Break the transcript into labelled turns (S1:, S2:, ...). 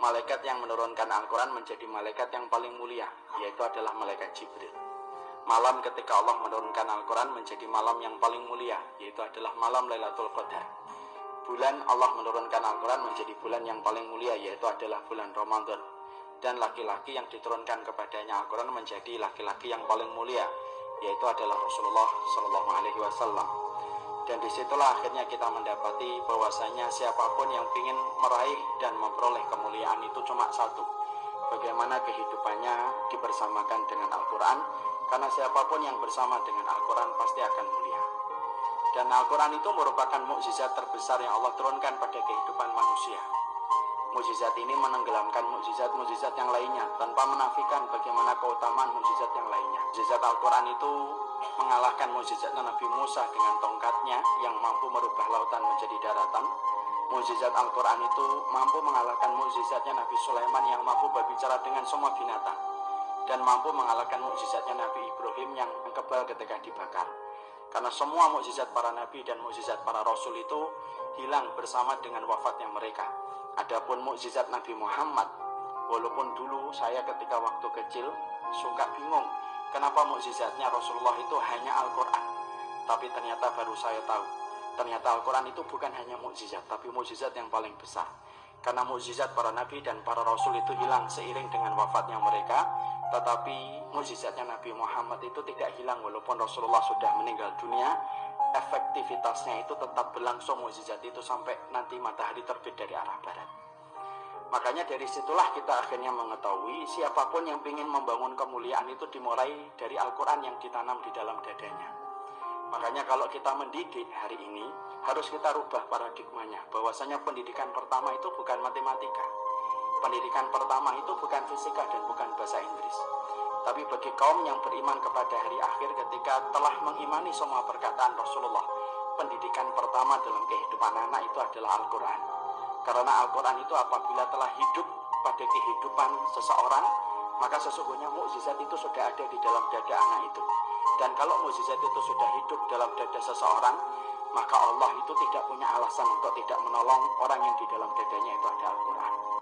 S1: malaikat yang menurunkan Al-Quran menjadi malaikat yang paling mulia, yaitu adalah malaikat Jibril. Malam ketika Allah menurunkan Al-Quran menjadi malam yang paling mulia, yaitu adalah malam Lailatul Qadar. Bulan Allah menurunkan Al-Quran menjadi bulan yang paling mulia, yaitu adalah bulan Ramadan. Dan laki-laki yang diturunkan kepadanya Al-Quran menjadi laki-laki yang paling mulia, yaitu adalah Rasulullah SAW. Dan disitulah akhirnya kita mendapati bahwasanya siapapun yang ingin meraih dan memperoleh kemuliaan itu cuma satu, bagaimana kehidupannya dibersamakan dengan Al-Quran, karena siapapun yang bersama dengan Al-Quran pasti akan mulia. Dan Al-Quran itu merupakan mukjizat terbesar yang Allah turunkan pada kehidupan manusia. Mukjizat ini menenggelamkan mukjizat-mukjizat yang lainnya tanpa menafikan bagaimana keutamaan mukjizat yang lainnya. Mukjizat Al-Quran itu mengalahkan mukjizat Nabi Musa dengan tongkatnya yang mampu merubah lautan menjadi daratan. Mukjizat Al-Quran itu mampu mengalahkan mukjizatnya Nabi Sulaiman yang mampu berbicara dengan semua binatang, dan mampu mengalahkan mukjizatnya Nabi Ibrahim yang kebal ketika dibakar. Karena semua mukjizat para nabi dan mukjizat para rasul itu hilang bersama dengan wafatnya mereka. Adapun mukjizat Nabi Muhammad, walaupun dulu saya ketika waktu kecil suka bingung kenapa mukjizatnya Rasulullah itu hanya Al-Quran, tapi ternyata baru saya tahu, ternyata Al-Quran itu bukan hanya mukjizat, tapi mukjizat yang paling besar. Karena mukjizat para nabi dan para rasul itu hilang seiring dengan wafatnya mereka, tetapi mukjizatnya Nabi Muhammad itu tidak hilang walaupun Rasulullah sudah meninggal dunia. Efektivitasnya itu tetap berlangsung mukjizat itu sampai nanti matahari terbit dari arah barat. Makanya dari situlah kita akhirnya mengetahui siapapun yang ingin membangun kemuliaan itu dimulai dari Al-Quran yang ditanam di dalam dadanya. Makanya kalau kita mendidik hari ini harus kita rubah paradigmanya, bahwasanya pendidikan pertama itu bukan matematika, pendidikan pertama itu bukan fisika dan bukan bahasa Inggris. Tapi bagi kaum yang beriman kepada hari akhir, ketika telah mengimani semua perkataan Rasulullah, pendidikan pertama dalam kehidupan anak itu adalah Al-Quran. Karena Al-Quran itu apabila telah hidup pada kehidupan seseorang, maka sesungguhnya mukjizat itu sudah ada di dalam dada anak itu. Dan kalau mukjizat itu sudah hidup dalam dada seseorang, maka Allah itu tidak punya alasan untuk tidak menolong orang yang di dalam dadanya itu ada Al-Quran.